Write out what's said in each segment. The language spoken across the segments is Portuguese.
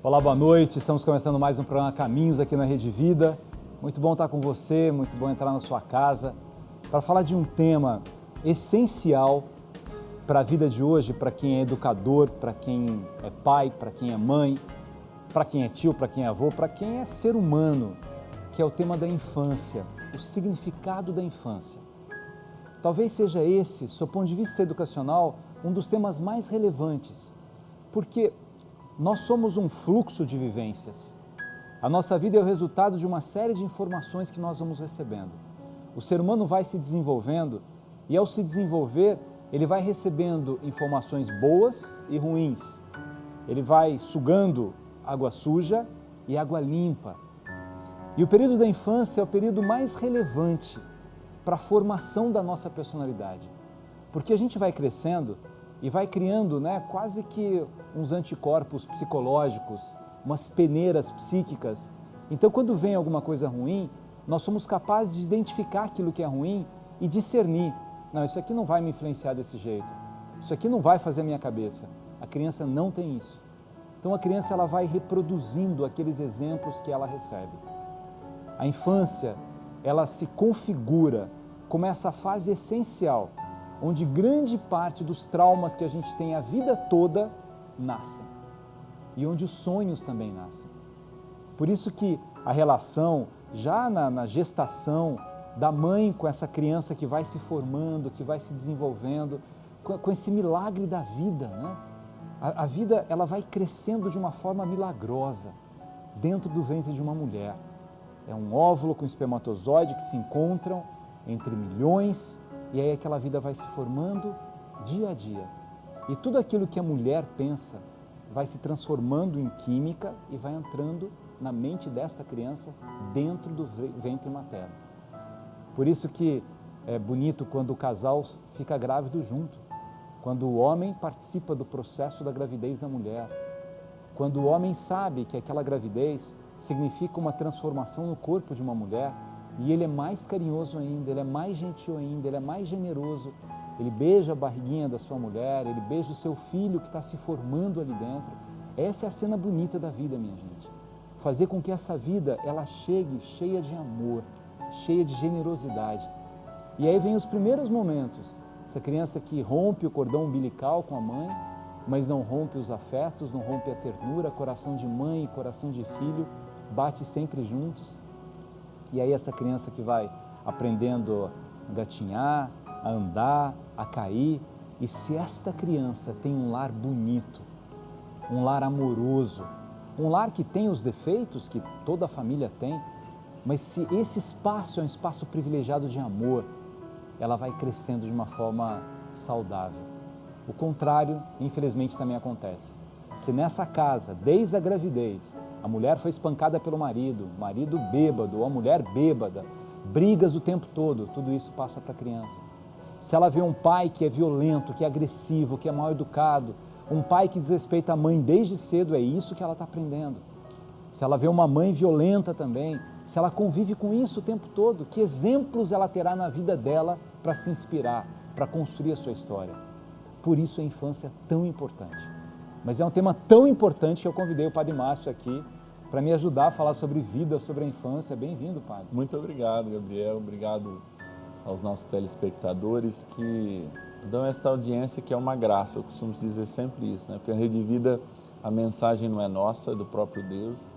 Olá, boa noite. Estamos começando mais um programa Caminhos aqui na Rede Vida. Muito bom estar com você, muito bom entrar na sua casa para falar de um tema essencial para a vida de hoje, para quem é educador, para quem é pai, para quem é mãe, para quem é tio, para quem é avô, para quem é ser humano, que é o tema da infância, o significado da infância. Talvez seja esse, do ponto de vista educacional, um dos temas mais relevantes, porque nós somos um fluxo de vivências. A nossa vida é o resultado de uma série de informações que nós vamos recebendo. O ser humano vai se desenvolvendo e, ao se desenvolver, ele vai recebendo informações boas e ruins. Ele vai sugando água suja e água limpa. E o período da infância é o período mais relevante para a formação da nossa personalidade. Porque a gente vai crescendo e vai criando, quase que uns anticorpos psicológicos, umas peneiras psíquicas. Então, quando vem alguma coisa ruim, nós somos capazes de identificar aquilo que é ruim e discernir. Não, isso aqui não vai me influenciar desse jeito. Isso aqui não vai fazer a minha cabeça. A criança não tem isso. Então, a criança ela vai reproduzindo aqueles exemplos que ela recebe. A infância, ela se configura como essa fase essencial, onde grande parte dos traumas que a gente tem a vida toda nascem e onde os sonhos também nascem. Por isso que a relação, já na gestação da mãe com essa criança que vai se formando, que vai se desenvolvendo, com esse milagre da vida, A vida ela vai crescendo de uma forma milagrosa dentro do ventre de uma mulher. É um óvulo com espermatozoide que se encontram entre milhões. E aí aquela vida vai se formando dia a dia. E tudo aquilo que a mulher pensa vai se transformando em química e vai entrando na mente dessa criança dentro do ventre materno. Por isso que é bonito quando o casal fica grávido junto, quando o homem participa do processo da gravidez da mulher, quando o homem sabe que aquela gravidez significa uma transformação no corpo de uma mulher, e ele é mais carinhoso ainda, ele é mais gentil ainda, ele é mais generoso. Ele beija a barriguinha da sua mulher, ele beija o seu filho que está se formando ali dentro. Essa é a cena bonita da vida, minha gente. Fazer com que essa vida, ela chegue cheia de amor, cheia de generosidade. E aí vem os primeiros momentos. Essa criança que rompe o cordão umbilical com a mãe, mas não rompe os afetos, não rompe a ternura, coração de mãe e coração de filho, bate sempre juntos. E aí essa criança que vai aprendendo a gatinhar, a andar, a cair. E se esta criança tem um lar bonito, um lar amoroso, um lar que tem os defeitos que toda a família tem, mas se esse espaço é um espaço privilegiado de amor, ela vai crescendo de uma forma saudável. O contrário, infelizmente, também acontece. Se nessa casa, desde a gravidez, a mulher foi espancada pelo marido, o marido bêbado ou a mulher bêbada, brigas o tempo todo, tudo isso passa para a criança. Se ela vê um pai que é violento, que é agressivo, que é mal educado, um pai que desrespeita a mãe desde cedo, é isso que ela está aprendendo. Se ela vê uma mãe violenta também, se ela convive com isso o tempo todo, que exemplos ela terá na vida dela para se inspirar, para construir a sua história? Por isso a infância é tão importante. Mas é um tema tão importante que eu convidei o Padre Márcio aqui para me ajudar a falar sobre vida, sobre a infância. Bem-vindo, Padre. Muito obrigado, Gabriel. Obrigado aos nossos telespectadores que dão esta audiência que é uma graça. Eu costumo dizer sempre isso, Porque a Rede Vida, a mensagem não é nossa, é do próprio Deus.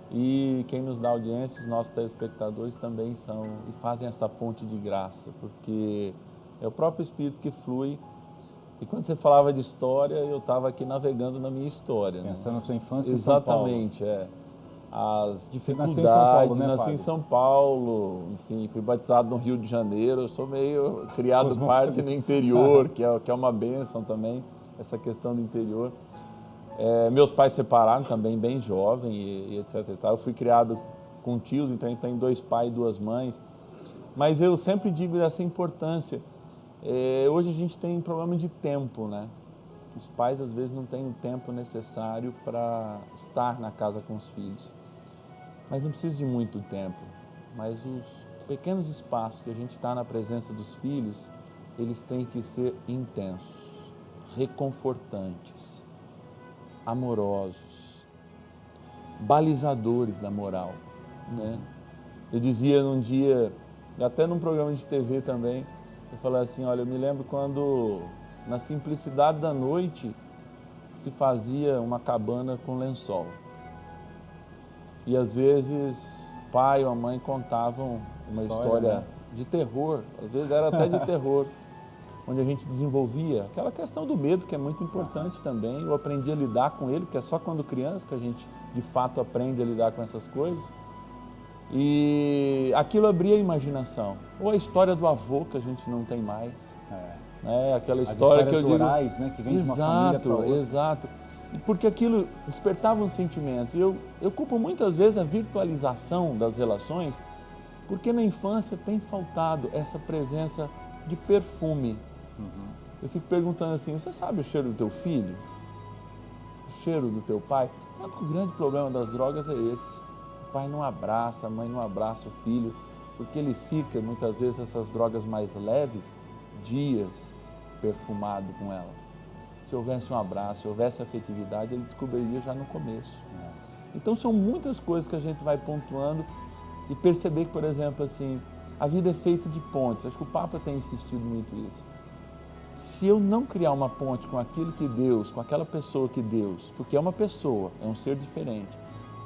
E quem nos dá audiência, os nossos telespectadores também são e fazem esta ponte de graça, porque é o próprio Espírito que flui. E quando você falava de história, eu estava aqui navegando na minha história. Pensando na sua infância em São Paulo. Exatamente, As dificuldades, nasci em São Paulo, enfim, fui batizado no Rio de Janeiro, eu sou meio criado parte no interior, que é uma bênção também, essa questão do interior. Meus pais separaram também bem jovem e etc. E tal. Eu fui criado com tios, então tem 2 pais e 2 mães, mas eu sempre digo dessa importância. Hoje a gente tem problema de tempo, Os pais às vezes não têm o tempo necessário para estar na casa com os filhos. Mas não precisa de muito tempo. Mas os pequenos espaços que a gente está na presença dos filhos, eles têm que ser intensos, reconfortantes, amorosos, balizadores da moral, né? Eu dizia num dia, até num programa de TV também, eu falei assim, olha, eu me lembro quando, na simplicidade da noite, se fazia uma cabana com lençol. E às vezes, o pai ou a mãe contavam uma história, né, de terror, às vezes era até de terror, onde a gente desenvolvia aquela questão do medo, que é muito importante também. Eu aprendi a lidar com ele, porque é só quando criança que a gente, de fato, aprende a lidar com essas coisas. E aquilo abria a imaginação. Ou a história do avô, que a gente não tem mais. Né? Aquela história que eu digo... orais, né? Que vem de uma família para outra. Exato. E porque aquilo despertava um sentimento. E eu culpo muitas vezes a virtualização das relações, porque na infância tem faltado essa presença de perfume. Eu fico perguntando assim, você sabe o cheiro do teu filho? O cheiro do teu pai? Tanto que o grande problema das drogas é esse. O pai não abraça, a mãe não abraça o filho, porque ele fica, muitas vezes, essas drogas mais leves, dias perfumado com ela. Se houvesse um abraço, se houvesse afetividade, ele descobriria já no começo. Então são muitas coisas que a gente vai pontuando e perceber que, por exemplo, assim, a vida é feita de pontes. Acho que o Papa tem insistido muito nisso. Se eu não criar uma ponte com aquilo que Deus, com aquela pessoa que Deus, porque é uma pessoa, é um ser diferente,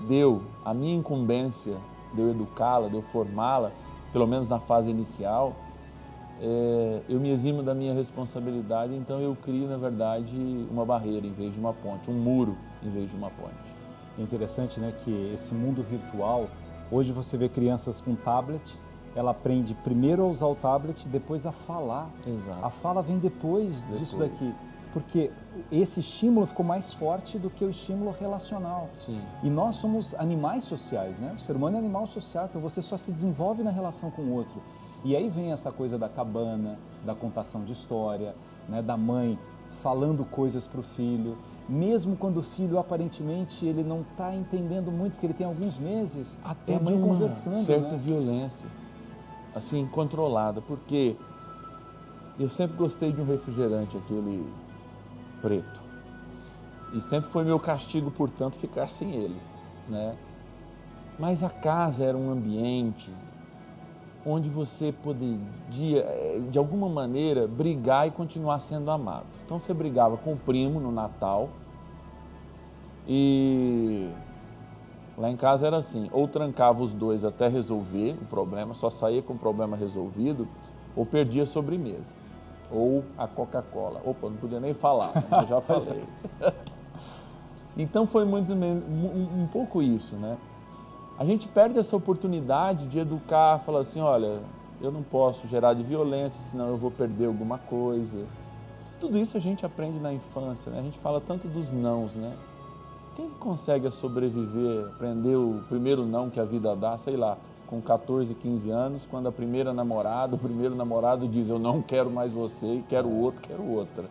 deu a minha incumbência de eu educá-la, de eu formá-la, pelo menos na fase inicial, eu me eximo da minha responsabilidade, então eu crio, na verdade, uma barreira em vez de uma ponte, um muro em vez de uma ponte. É interessante, né, que esse mundo virtual, hoje você vê crianças com tablet, ela aprende primeiro a usar o tablet, depois a falar. Exato. A fala vem depois disso daqui. Porque esse estímulo ficou mais forte do que o estímulo relacional. Sim. E nós somos animais sociais, né? O ser humano é animal social, então você só se desenvolve na relação com o outro. E aí vem essa coisa da cabana, da contação de história, né? Da mãe falando coisas para o filho. Mesmo quando o filho, aparentemente, ele não está entendendo muito, porque ele tem alguns meses, até a mãe de uma conversando, certa né? violência, assim, controlada. Porque eu sempre gostei de um refrigerante, aquele preto. E sempre foi meu castigo, portanto, ficar sem ele, né? Mas a casa era um ambiente onde você podia, de alguma maneira, brigar e continuar sendo amado. Então você brigava com o primo no Natal e lá em casa era assim, ou trancava os dois até resolver o problema, só saía com o problema resolvido, ou perdia a sobremesa, ou a Coca-Cola. Opa, não podia nem falar, mas já falei. Então foi um pouco isso, né? A gente perde essa oportunidade de educar, falar assim, olha, eu não posso gerar de violência, senão eu vou perder alguma coisa. Tudo isso a gente aprende na infância, né? A gente fala tanto dos nãos, né? Quem que consegue sobreviver, aprender o primeiro não que a vida dá, sei lá, com 14, 15 anos, quando a primeira namorada, o primeiro namorado diz, eu não quero mais você, e quero outro, quero outra.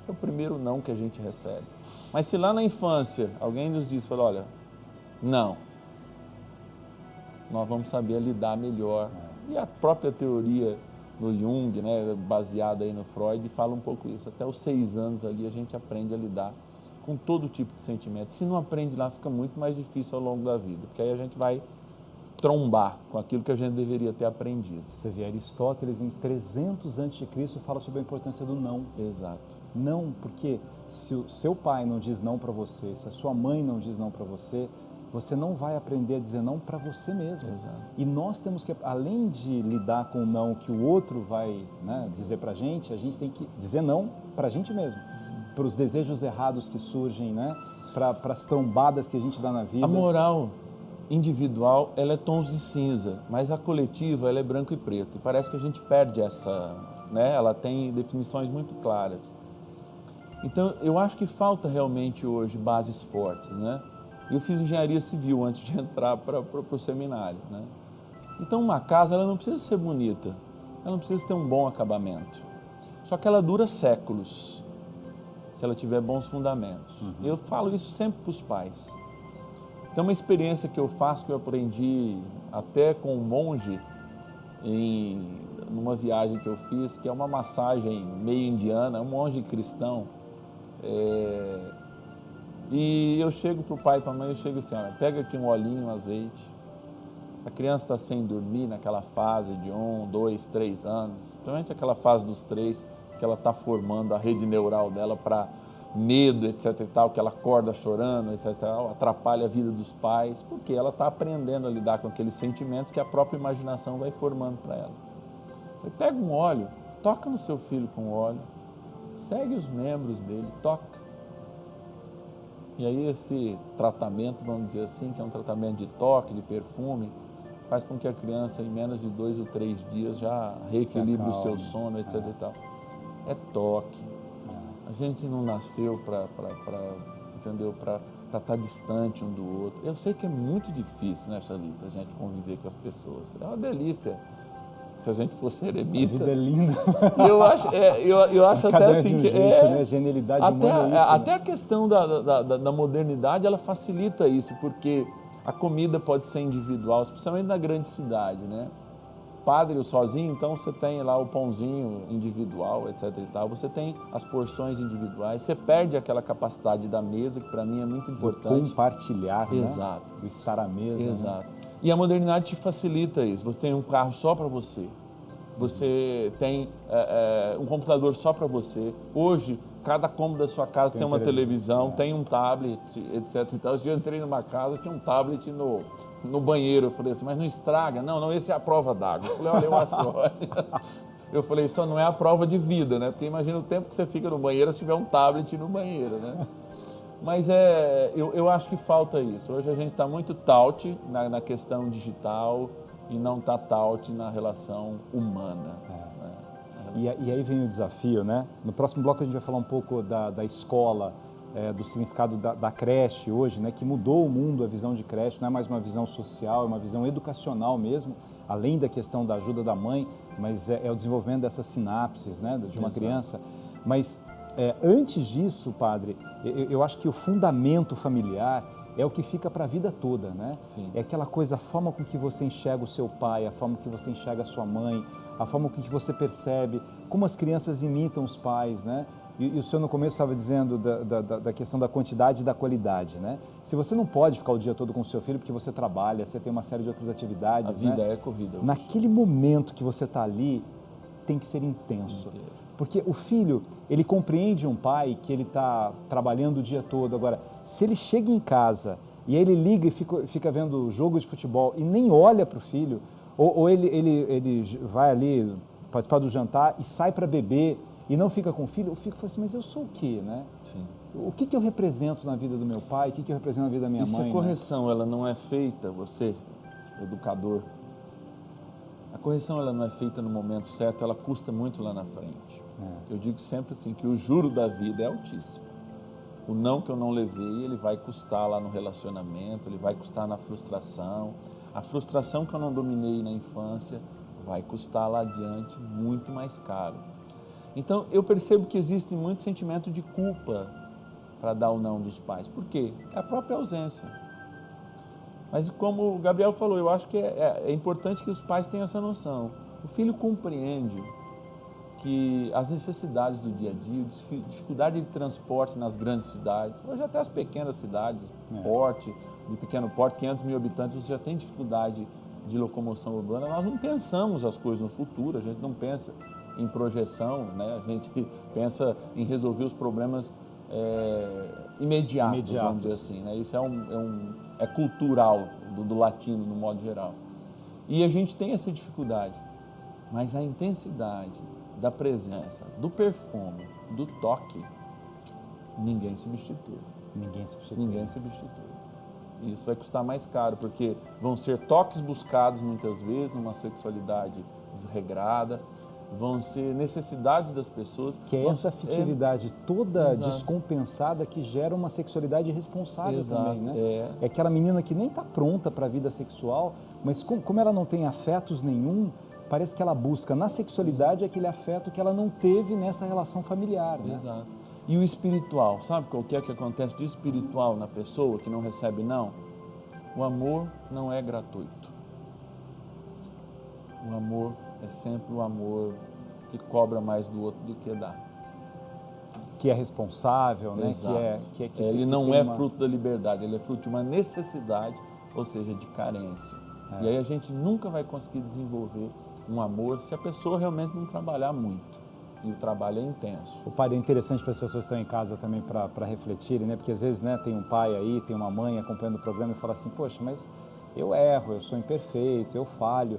É o primeiro não que a gente recebe. Mas se lá na infância alguém nos diz, fala, olha, não, nós vamos saber lidar melhor. E a própria teoria no Jung, né, baseada aí no Freud, fala um pouco isso. Até os 6 anos ali a gente aprende a lidar com todo tipo de sentimento. Se não aprende lá, fica muito mais difícil ao longo da vida, porque aí a gente vai trombar com aquilo que a gente deveria ter aprendido. Você vê Aristóteles em 300 a.C. fala sobre a importância do não. Exato. Não, porque se o seu pai não diz não para você, se a sua mãe não diz não para você, você não vai aprender a dizer não para você mesmo. Exato. E nós temos que, além de lidar com o não que o outro vai, né, dizer para a gente tem que dizer não para a gente mesmo. Para os desejos errados que surgem, né, para as trombadas que a gente dá na vida. A moral individual, ela é tons de cinza, mas a coletiva, ela é branco e preto. E parece que a gente perde essa, né, ela tem definições muito claras. Então, eu acho que falta realmente hoje bases fortes, né? Eu fiz engenharia civil antes de entrar para o seminário, né? Então, uma casa, ela não precisa ser bonita, ela não precisa ter um bom acabamento. Só que ela dura séculos, se ela tiver bons fundamentos. Eu falo isso sempre para os pais. Tem uma experiência que eu faço, que eu aprendi até com um monge, numa viagem que eu fiz, que é uma massagem meio indiana, um monge cristão. E eu chego para o pai e para a mãe, eu chego assim, olha, pega aqui um olhinho, um azeite. A criança está sem dormir naquela fase de 1, 2, 3 anos, principalmente aquela fase dos 3, que ela está formando a rede neural dela para medo, etc e tal, que ela acorda chorando, etc e tal, atrapalha a vida dos pais, porque ela está aprendendo a lidar com aqueles sentimentos que a própria imaginação vai formando para ela. Então, pega um óleo, toca no seu filho com óleo, segue os membros dele, toca. E aí esse tratamento, vamos dizer assim, que é um tratamento de toque, de perfume, faz com que a criança, em menos de 2 ou 3 dias, já reequilibre o seu sono, etc e tal. É toque. A gente não nasceu para estar distante um do outro. Eu sei que é muito difícil, né, Chalita, a gente conviver com as pessoas. É uma delícia. Se a gente fosse eremita. A vida é linda. Eu acho até assim que né? A genialidade humana é isso, até a questão da modernidade, ela facilita isso, porque a comida pode ser individual, especialmente na grande cidade, né? Padre sozinho, então você tem lá o pãozinho individual, etc e tal. Você tem as porções individuais. Você perde aquela capacidade da mesa, que para mim é muito importante. Compartilhar, exato, né? O estar à mesa. Exato. Né? E a modernidade te facilita isso. Você tem um carro só para você. Você tem um computador só para você. Hoje, cada cômodo da sua casa tem uma televisão, tem um tablet, etc e tal. Esse dia eu entrei numa casa, tinha um tablet no banheiro. Eu falei assim, mas não estraga? Não, esse é a prova d'água. Eu falei, olha, eu acho ótimo. Eu falei, só não é a prova de vida, né? Porque imagina o tempo que você fica no banheiro se tiver um tablet no banheiro, né? Mas eu acho que falta isso. Hoje a gente está muito taut na questão digital e não está taut na relação humana. E aí vem o desafio, né? No próximo bloco a gente vai falar um pouco da escola, do significado da creche hoje, né? Que mudou o mundo, a visão de creche, não é mais uma visão social, é uma visão educacional mesmo, além da questão da ajuda da mãe, mas é o desenvolvimento dessas sinapses, né? De uma criança. Mas antes disso, padre, eu acho que o fundamento familiar é o que fica para a vida toda, né? Sim. É aquela coisa, a forma com que você enxerga o seu pai, a forma que você enxerga a sua mãe, a forma com que você percebe, como as crianças imitam os pais, né? E o senhor no começo estava dizendo da questão da quantidade e da qualidade, né? Se você não pode ficar o dia todo com o seu filho porque você trabalha, você tem uma série de outras atividades, a vida é corrida. Naquele momento que você está ali, tem que ser intenso. Porque o filho, ele compreende um pai que ele está trabalhando o dia todo. Agora, se ele chega em casa e ele liga e fica vendo jogo de futebol e nem olha para o filho, ou ele vai ali participar do jantar e sai para beber e não fica com o filho fala assim, mas eu sou o quê, né? Sim. O que eu represento na vida do meu pai, o que eu represento na vida da minha mãe? E se a correção ela não é feita, você, educador, a correção ela não é feita no momento certo, ela custa muito lá na frente. Eu digo sempre assim, que o juro da vida é altíssimo. O não que eu não levei, ele vai custar lá no relacionamento, ele vai custar na frustração. A frustração que eu não dominei na infância vai custar lá adiante muito mais caro. Então, eu percebo que existe muito sentimento de culpa para dar o não dos pais. Por quê? É a própria ausência. Mas como o Gabriel falou, eu acho que é importante que os pais tenham essa noção. O filho compreende que as necessidades do dia a dia, dificuldade de transporte nas grandes cidades, hoje até as pequenas cidades, de pequeno porte, 500 mil habitantes, você já tem dificuldade de locomoção urbana. Nós não pensamos as coisas no futuro, a gente não pensa em projeção, né? A gente pensa em resolver os problemas imediatos, vamos dizer assim, né? Isso é cultural do latino, no modo geral. E a gente tem essa dificuldade, mas a intensidade da presença, do perfume, do toque, ninguém substitui. Ninguém substitui. E isso vai custar mais caro, porque vão ser toques buscados muitas vezes numa sexualidade desregrada, vão ser necessidades das pessoas. Que é essa afetividade toda descompensada que gera uma sexualidade irresponsável também, né? É aquela menina que nem está pronta para a vida sexual, mas como ela não tem afetos nenhum, parece que ela busca na sexualidade aquele afeto que ela não teve nessa relação familiar, né? Exato. E o espiritual, sabe o que é que acontece de espiritual na pessoa que não recebe não? O amor não é gratuito. O amor é sempre o amor que cobra mais do outro do que dá. que é responsável, né? Ele não é fruto da liberdade, ele é fruto de uma necessidade, ou seja, de carência. E aí a gente nunca vai conseguir desenvolver um amor se a pessoa realmente não trabalhar muito. E o trabalho é intenso. O pai, é interessante para as pessoas que estão em casa também para refletirem, né? Porque às vezes, né, tem um pai aí, tem uma mãe acompanhando o programa e fala assim, poxa, mas eu erro, eu sou imperfeito, eu falho.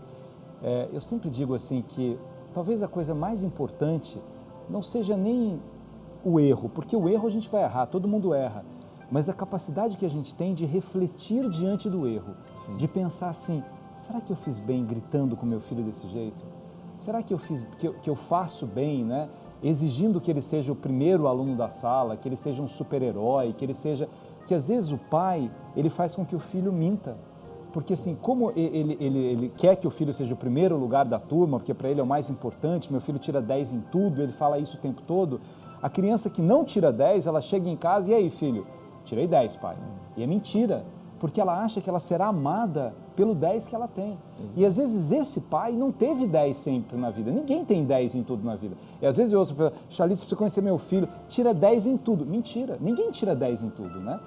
Eu sempre digo assim que talvez a coisa mais importante não seja nem o erro, porque o erro a gente vai errar, todo mundo erra, mas a capacidade que a gente tem de refletir diante do erro, Sim. de pensar assim, será que eu fiz bem gritando com meu filho desse jeito? Será que eu faço bem, né? Exigindo que ele seja o primeiro aluno da sala, que ele seja um super-herói, que ele seja... Que às vezes o pai, ele faz com que o filho minta. Porque assim, como ele quer que o filho seja o primeiro lugar da turma, porque para ele é o mais importante, meu filho tira 10 em tudo, ele fala isso o tempo todo, a criança que não tira 10, ela chega em casa, e aí filho? Tirei 10, pai. E é mentira, porque ela acha que ela será amada pelo 10 que ela tem. Exato. E às vezes esse pai não teve 10 sempre na vida. Ninguém tem 10 em tudo na vida. E às vezes eu ouço, Charlize, você precisa conhecer meu filho, tira 10 em tudo. Mentira, ninguém tira 10 em tudo, né?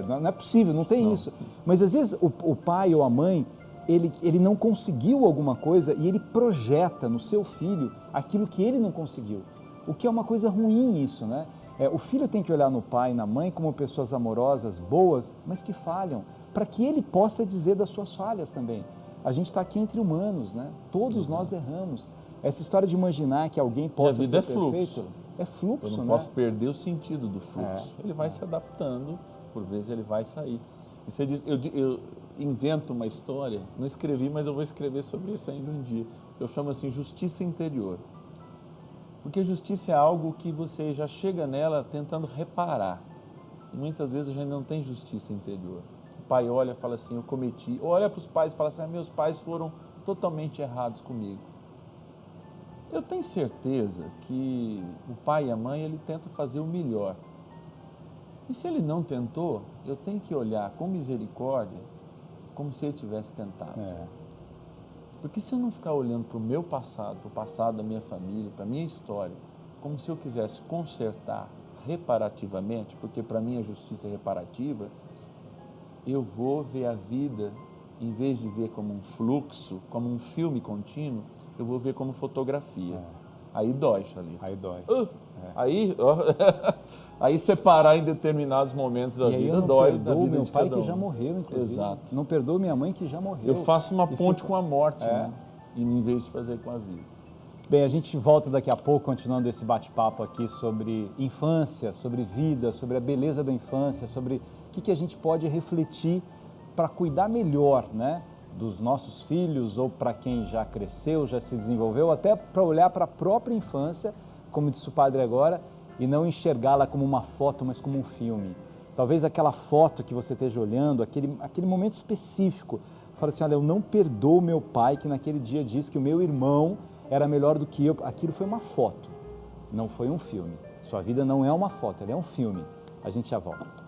Não é possível, não tem isso. Mas às vezes o pai ou a mãe, ele não conseguiu alguma coisa e ele projeta no seu filho aquilo que ele não conseguiu. O que é uma coisa ruim isso, né? O filho tem que olhar no pai e na mãe como pessoas amorosas, boas, mas que falham, para que ele possa dizer das suas falhas também. A gente está aqui entre humanos, né? Todos Exato. Nós erramos. Essa história de imaginar que alguém possa ser perfeito... fluxo. É fluxo, Eu não posso perder o sentido do fluxo. Ele vai se adaptando, por vezes ele vai sair. E você diz, eu invento uma história, não escrevi, mas eu vou escrever sobre isso ainda um dia. Eu chamo assim, justiça interior. Porque justiça é algo que você já chega nela tentando reparar. E muitas vezes a gente não tem justiça interior. O pai olha e fala assim, eu cometi. Ou olha para os pais e fala assim, meus pais foram totalmente errados comigo. Eu tenho certeza que o pai e a mãe, ele tenta fazer o melhor. E se ele não tentou, eu tenho que olhar com misericórdia, como se ele tivesse tentado. Porque se eu não ficar olhando para o meu passado, para o passado da minha família, para a minha história, como se eu quisesse consertar reparativamente, porque para mim a justiça é reparativa, eu vou ver a vida, em vez de ver como um fluxo, como um filme contínuo, eu vou ver como fotografia. Aí dói, Charlize. Aí dói. Aí separar em determinados momentos da vida dói. Não perdoo meu pai que já morreu, inclusive. Exato. Não perdoo minha mãe que já morreu. Eu faço uma ponte com a morte, né? E em vez de fazer com a vida. Bem, a gente volta daqui a pouco, continuando esse bate-papo aqui sobre infância, sobre vida, sobre a beleza da infância, sobre o que a gente pode refletir para cuidar melhor, né? Dos nossos filhos ou para quem já cresceu, já se desenvolveu, até para olhar para a própria infância, como disse o padre agora, e não enxergá-la como uma foto, mas como um filme. Talvez aquela foto que você esteja olhando, aquele momento específico, fala assim, olha, eu não perdoo meu pai que naquele dia disse que o meu irmão era melhor do que eu. Aquilo foi uma foto, não foi um filme. Sua vida não é uma foto, ela é um filme. A gente já volta.